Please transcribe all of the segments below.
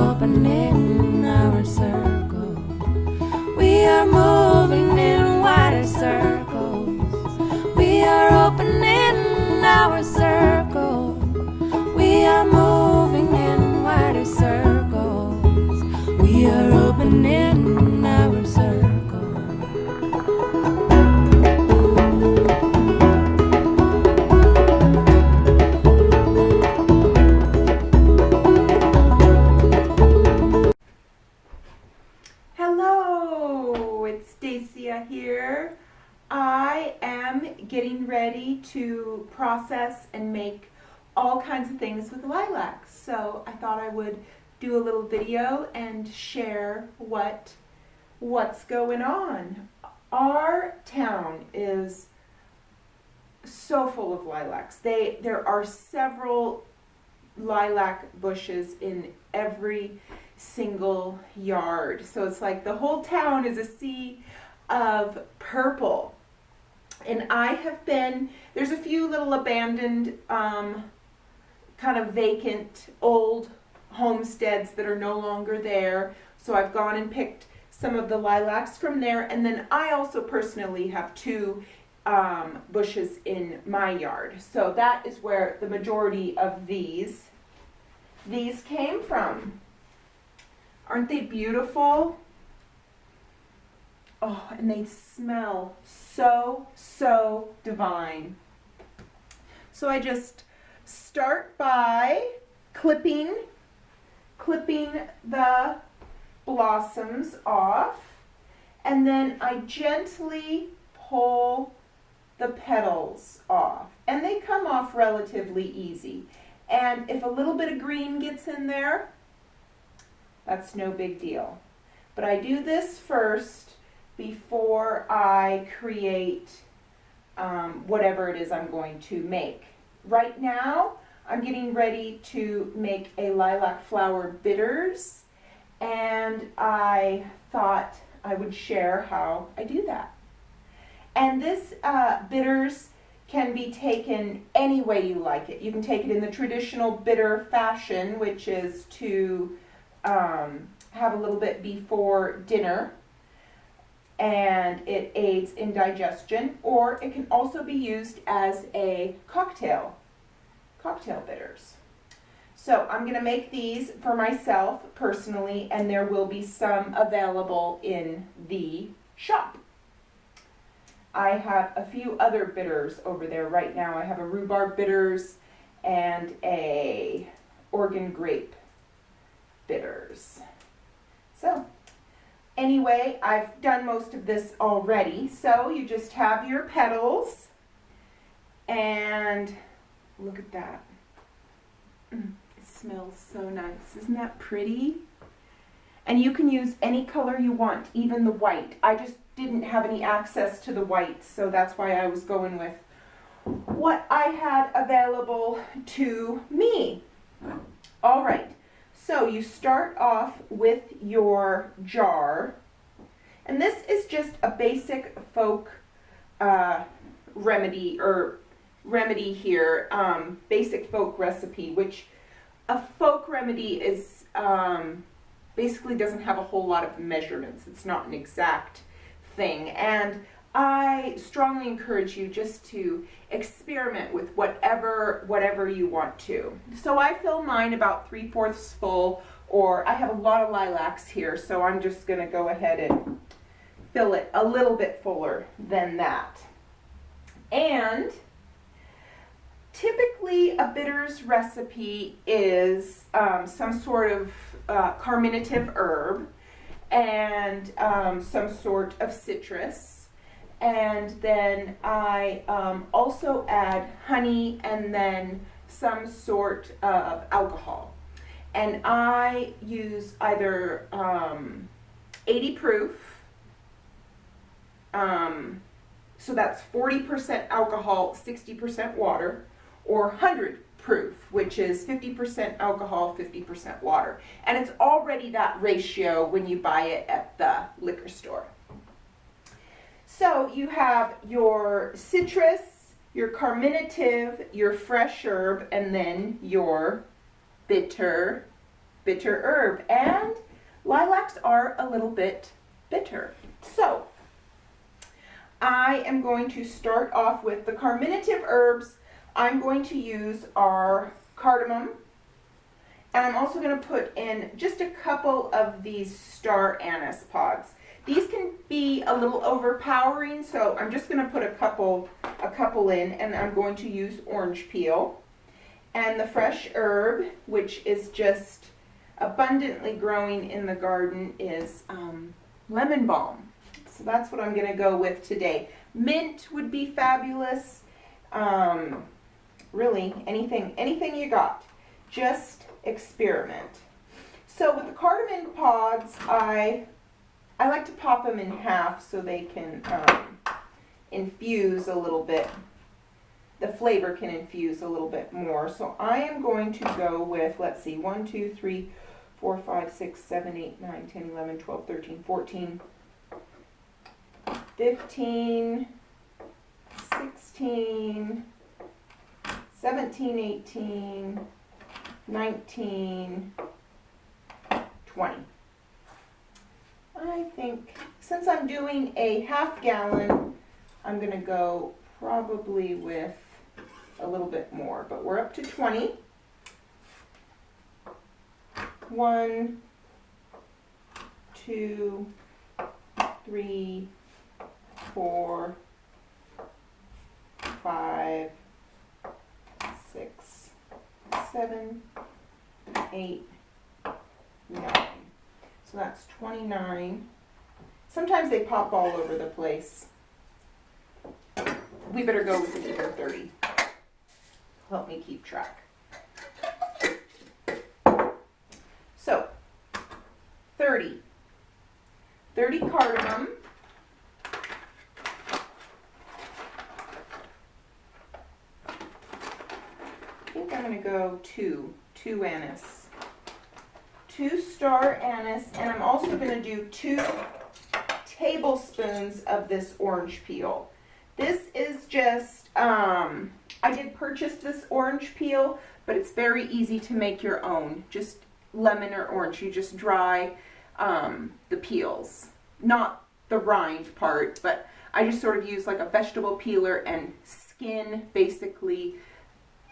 opening our circle. We are moving in wider circles. We are opening our circle. We are moving in wider circles. We are opening our circle. Here. I am getting ready to process and make all kinds of things with lilac. So I thought I would do a little video and share what's going on. Our town is so full of lilacs. There are several lilac bushes in every single yard. So it's like the whole town is a sea of purple. And I have been, there's a few little abandoned, kind of vacant old homesteads that are no longer there. So I've gone and picked some of the lilacs from there. And then I also personally have two bushes in my yard. So that is where the majority of these came from. Aren't they beautiful? Oh, and they smell so divine. So I just start by clipping the blossoms off, and then I gently pull the petals off. And they come off relatively easy. And if a little bit of green gets in there, that's no big deal. But I do this first before I create whatever it is I'm going to make. Right now, I'm getting ready to make a lilac flower bitters, and I thought I would share how I do that. And this bitters can be taken any way you like it. You can take it in the traditional bitter fashion, which is to have a little bit before dinner, and it aids in digestion, or it can also be used as a cocktail bitters. So I'm going to make these for myself personally, and there will be some available in the shop. I have a few other bitters over there right now. I have a rhubarb bitters and a Oregon grape bitters. So anyway, I've done most of this already. So you just have your petals, and look at that. It smells so nice. Isn't that pretty? And you can use any color you want, even the white. I just didn't have any access to the white, so that's why I was going with what I had available to me. All right. So you start off with your jar, and this is just a basic folk remedy here, basic folk recipe, which a folk remedy is basically doesn't have a whole lot of measurements. It's not an exact thing, and I strongly encourage you just to experiment with whatever you want to. So I fill mine about 3/4 full, or I have a lot of lilacs here, so I'm just going to go ahead and fill it a little bit fuller than that. And typically a bitters recipe is some sort of carminative herb and some sort of citrus. And then I also add honey and then some sort of alcohol. And I use either 80 proof, so that's 40% alcohol, 60% water, or 100 proof, which is 50% alcohol, 50% water. And it's already that ratio when you buy it at the liquor store. So you have your citrus, your carminative, your fresh herb, and then your bitter bitter herb, and lilacs are a little bit bitter. So I am going to start off with the carminative herbs. I'm going to use our cardamom, and I'm also going to put in just a couple of these star anise pods. These can be a little overpowering, so I'm just going to put a couple in, and I'm going to use orange peel. And the fresh herb, which is just abundantly growing in the garden, is lemon balm. So that's what I'm going to go with today. Mint would be fabulous. Really, anything you got. Just experiment. So with the cardamom pods, I like to pop them in half so they can infuse a little bit. The flavor can infuse a little bit more. So I am going to go with, let's see, 1, 2, 3, 4, 5, 6, 7, 8, 9, 10, 11, 12, 13, 14, 15, 16, 17, 18, 19, 20. I think since I'm doing a half gallon, I'm going to go probably with a little bit more, but we're up to 20. 1, 2, 3, 4, 5, 6, 7, 8, 9. So that's 29. Sometimes they pop all over the place. We better go with either 30. Help me keep track. So, 30 cardamom, I think I'm going to go two anise, 2 star anise, and I'm also going to do 2 tablespoons of this orange peel. This is just, I did purchase this orange peel, but it's very easy to make your own. Just lemon or orange, you just dry the peels. Not the rind part, but I just sort of use like a vegetable peeler and skin basically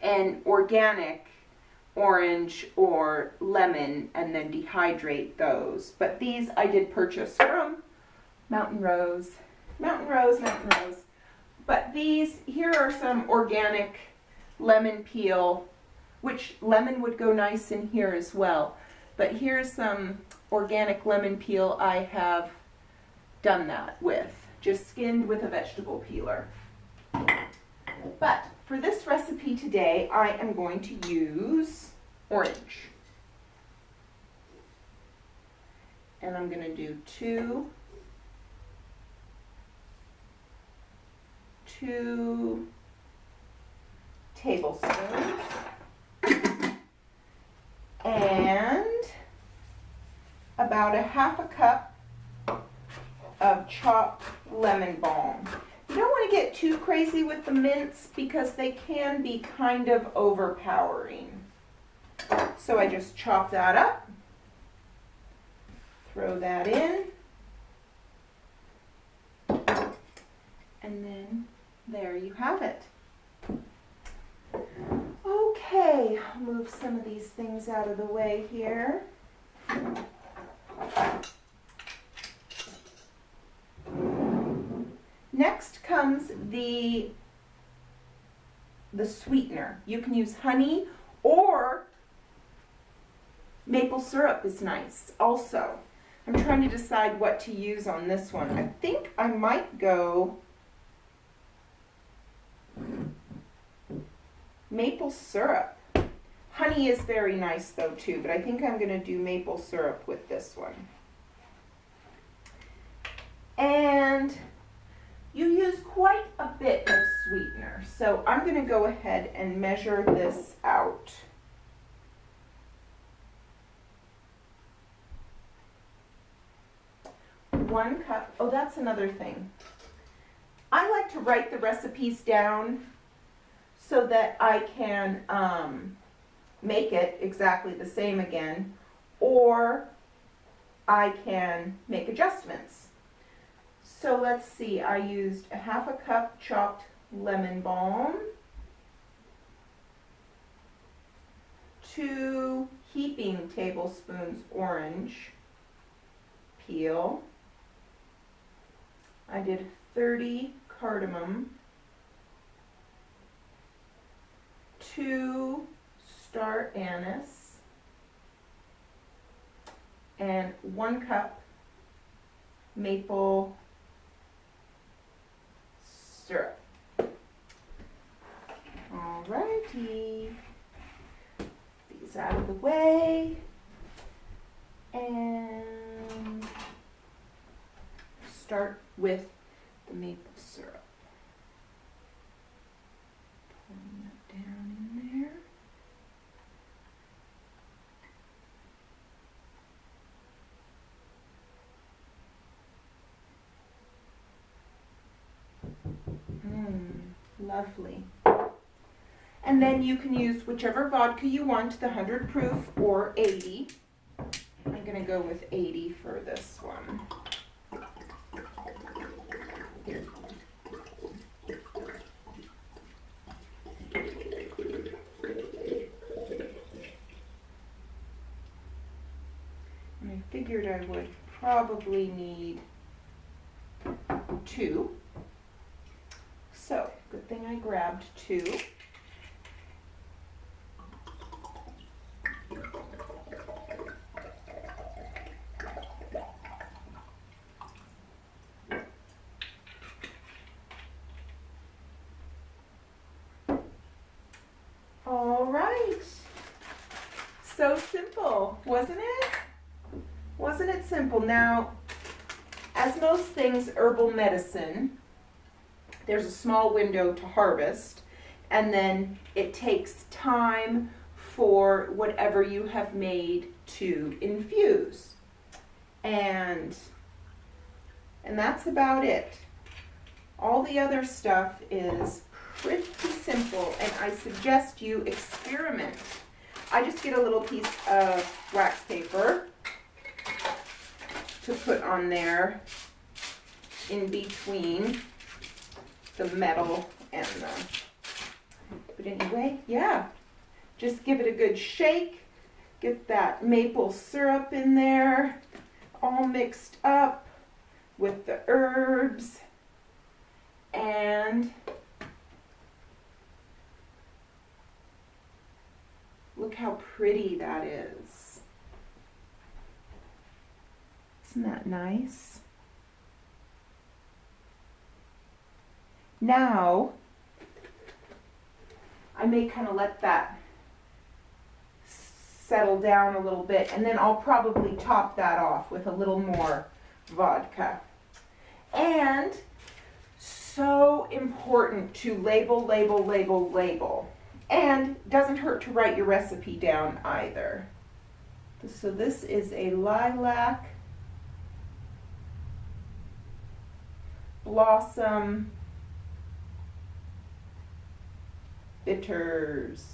an organic orange or lemon and then dehydrate those. But these I did purchase from Mountain Rose. But these, here are some organic lemon peel, which lemon would go nice in here as well. But here's some organic lemon peel I have done that with, just skinned with a vegetable peeler. But for this recipe today, I am going to use orange. And I'm going to do 2 tablespoons and about a half a cup of chopped lemon balm. You don't want to get too crazy with the mints because they can be kind of overpowering. So I just chop that up, throw that in, and then there you have it. Okay, I'll move some of these things out of the way here. Next comes the sweetener. You can use honey or maple syrup is nice also. I'm trying to decide what to use on this one. I think I might go maple syrup. Honey is very nice though too, but I think I'm going to do maple syrup with this one. And you use quite a bit of sweetener, so I'm going to go ahead and measure this out. One cup. Oh, that's another thing. I like to write the recipes down so that I can make it exactly the same again, or I can make adjustments. So let's see, I used a half a cup chopped lemon balm, 2 heaping tablespoons orange peel. I did 30 cardamom, 2 star anise, and 1 cup maple syrup. Alrighty, these out of the way, and start with the maple syrup. Pouring that down in there. Lovely. And then you can use whichever vodka you want, the 100 proof or 80. I'm going to go with 80 for this one. And I figured I would probably need 2. So, good thing I grabbed 2. All right. So simple, wasn't it? Wasn't it simple? Now, as most things herbal medicine, there's a small window to harvest, and then it takes time for whatever you have made to infuse. And that's about it. All the other stuff is pretty simple, and I suggest you experiment. I just get a little piece of wax paper to put on there in between the metal and but anyway, yeah, just give it a good shake, get that maple syrup in there, all mixed up with the herbs, and look how pretty that is. Isn't that nice? Now, I may kind of let that settle down a little bit, and then I'll probably top that off with a little more vodka. And so important to label, label, label, label. And doesn't hurt to write your recipe down either. So this is a lilac blossom bitters.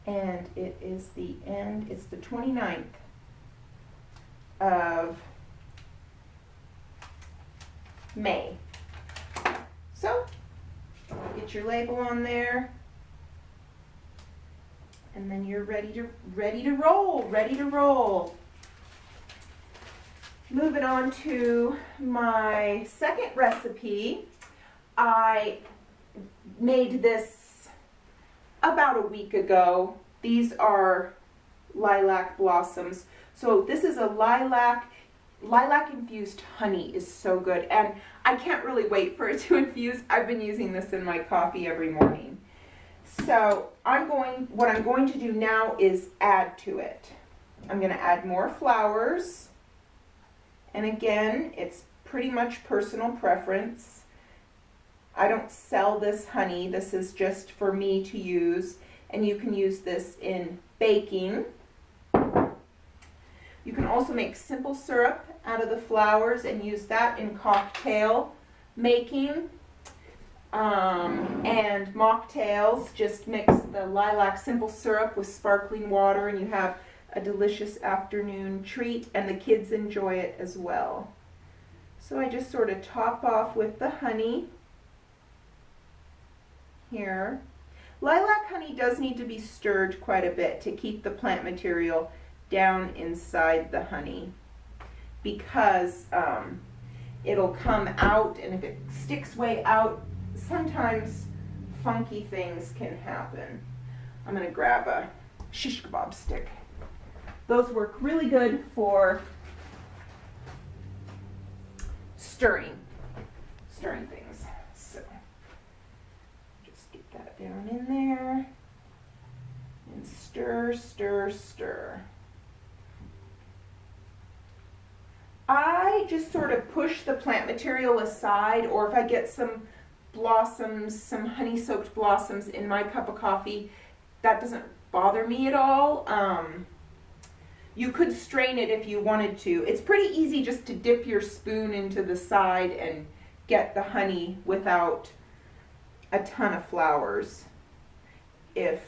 And it is it's the 29th of May. So, get your label on there, and then you're ready to roll. Moving on to my second recipe. I made this about a week ago. These are lilac blossoms. So this is a lilac infused honey is so good, and I can't really wait for it to infuse. I've been using this in my coffee every morning. So what I'm going to do now is add to it. I'm going to add more flowers, and again, it's pretty much personal preference. I don't sell this honey. This is just for me to use, and you can use this in baking. You can also make simple syrup out of the flowers and use that in cocktail making. And mocktails, just mix the lilac simple syrup with sparkling water and you have a delicious afternoon treat, and the kids enjoy it as well. So I just sort of top off with the honey here. Lilac honey does need to be stirred quite a bit to keep the plant material down inside the honey, because it'll come out, and if it sticks way out, sometimes funky things can happen. I'm going to grab a shish kebab stick. Those work really good for stirring things. So just get that down in there and stir, stir, stir. I just sort of push the plant material aside, or if I get some blossoms, some honey-soaked blossoms in my cup of coffee, that doesn't bother me at all. You could strain it if you wanted to. It's pretty easy just to dip your spoon into the side and get the honey without a ton of flowers. If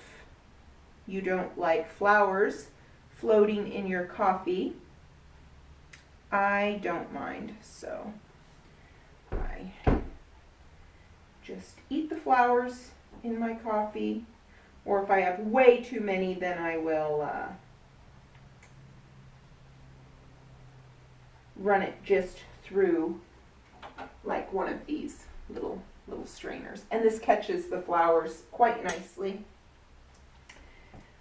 you don't like flowers floating in your coffee, I don't mind, so I just eat the flowers in my coffee, or if I have way too many, then I will run it just through like one of these little strainers, and this catches the flowers quite nicely.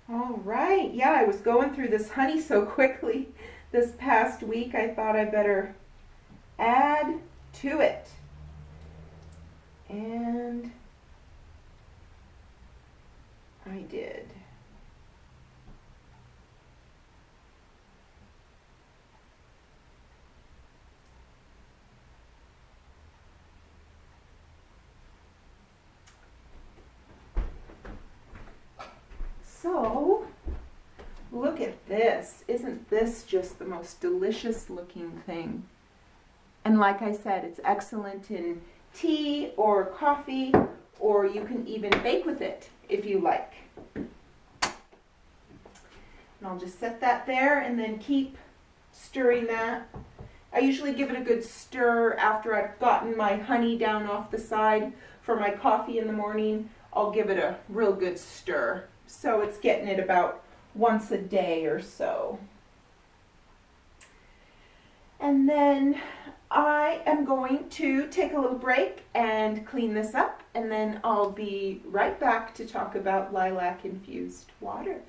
All right, yeah, I was going through this honey so quickly this past week, I thought I better add to it. And I did. So, look at this. Isn't this just the most delicious looking thing? And like I said, it's excellent in tea or coffee, or you can even bake with it if you like. And I'll just set that there and then keep stirring that. I usually give it a good stir after I've gotten my honey down off the side for my coffee in the morning. I'll give it a real good stir. So it's getting it about once a day or so. And then I am going to take a little break and clean this up, and then I'll be right back to talk about lilac infused water.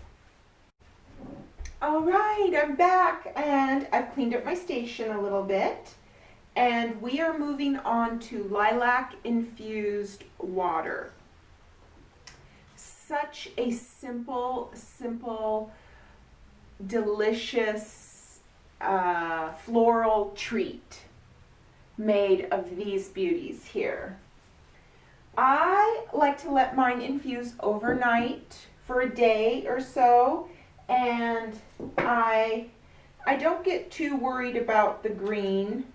All right, I'm back, and I've cleaned up my station a little bit, and we are moving on to lilac infused water. Such a simple, delicious floral treat made of these beauties here. I like to let mine infuse overnight for a day or so, and I don't get too worried about the green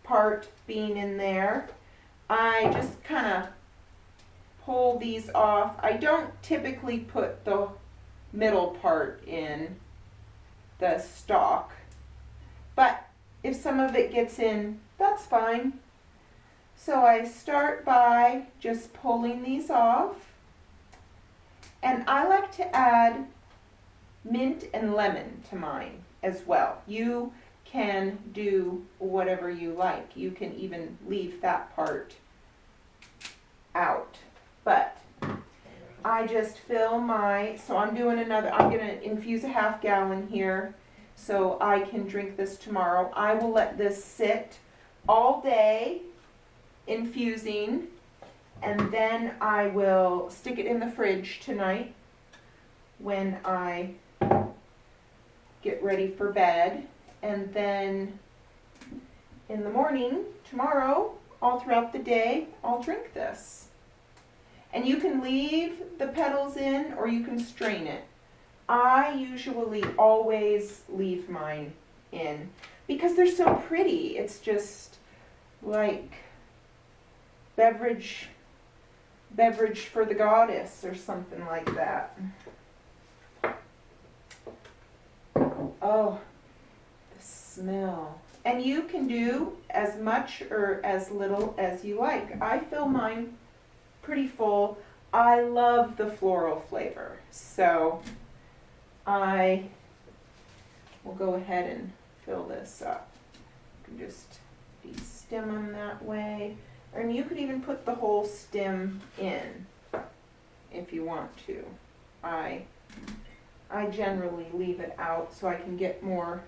part being in there. I just kind of pull these off. I don't typically put the middle part in the stalk, but if some of it gets in, that's fine. So I start by just pulling these off, and I like to add mint and lemon to mine as well. You can do whatever you like. You can even leave that part out. But I just fill my, so I'm going to infuse a half gallon here so I can drink this tomorrow. I will let this sit all day infusing, and then I will stick it in the fridge tonight when I get ready for bed. And then in the morning, tomorrow, all throughout the day, I'll drink this. And you can leave the petals in, or you can strain it. I usually always leave mine in because they're so pretty. It's just like beverage for the goddess or something like that. Oh, the smell. And you can do as much or as little as you like. I fill mine pretty full. I love the floral flavor, so I will go ahead and fill this up. You can just de-stem them that way. And you could even put the whole stem in if you want to. I generally leave it out so I can get more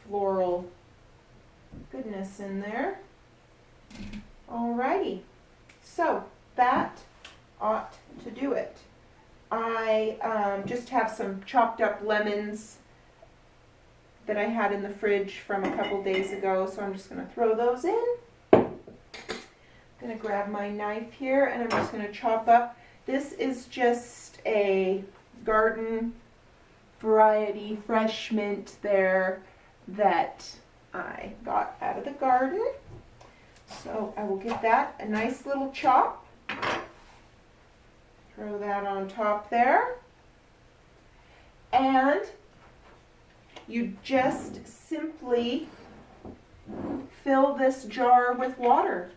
floral goodness in there. Alrighty, so that ought to do it. I just have some chopped up lemons that I had in the fridge from a couple days ago, so I'm just going to throw those in. I'm going to grab my knife here and I'm just going to chop up. This is just a garden variety fresh mint there that I got out of the garden. So I will give that a nice little chop. Throw that on top there. And you just simply fill this jar with water.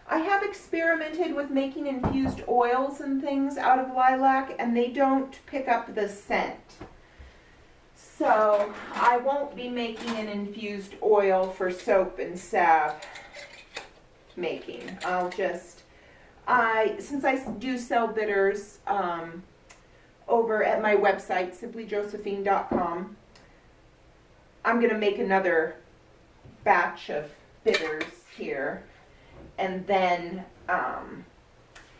I have experimented with making infused oils and things out of lilac, and they don't pick up the scent. So I won't be making an infused oil for soap and salve making. Since I do sell bitters over at my website, simplyjosephine.com, I'm going to make another batch of bitters here. And then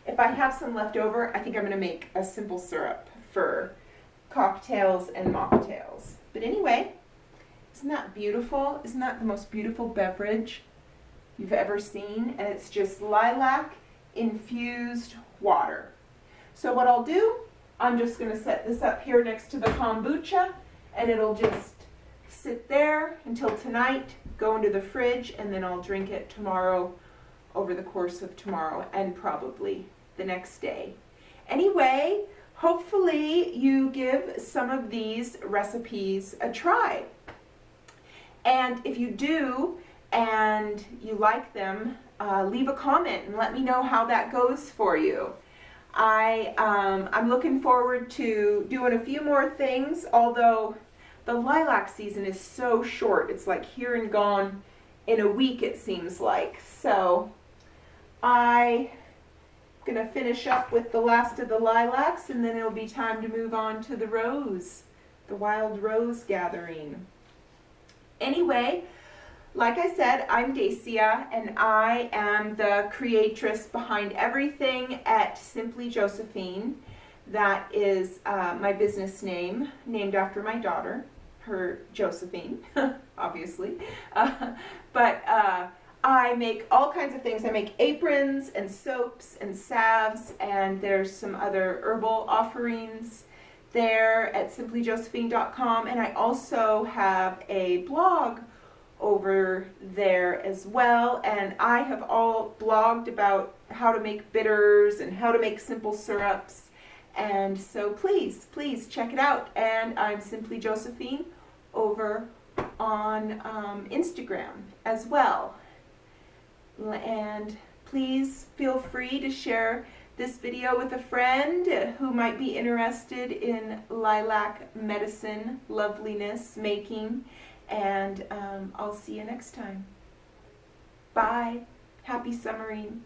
if I have some left over, I think I'm going to make a simple syrup for cocktails and mocktails. But anyway, isn't that beautiful? Isn't that the most beautiful beverage you've ever seen? And it's just lilac infused water. So what I'll do, I'm just going to set this up here next to the kombucha, and it'll just sit there until tonight, go into the fridge, and then I'll drink it tomorrow, over the course of tomorrow, and probably the next day. Anyway, hopefully you give some of these recipes a try. And if you do and you like them, leave a comment and let me know how that goes for you. I'm looking forward to doing a few more things, although the lilac season is so short. It's like here and gone in a week, it seems like. So I'm going to finish up with the last of the lilacs, and then it'll be time to move on to the rose, the wild rose gathering. Anyway, like I said, I'm Dacia, and I am the creatress behind everything at Simply Josephine. That is my business name, named after my daughter, her Josephine, obviously. But I make all kinds of things. I make aprons and soaps and salves, and there's some other herbal offerings there at simplyjosephine.com. And I also have a blog over there as well, and I have all blogged about how to make bitters and how to make simple syrups. And so please check it out. And I'm Simply Josephine over on Instagram as well. And please feel free to share this video with a friend who might be interested in lilac medicine, loveliness making. And I'll see you next time. Bye. Happy summering.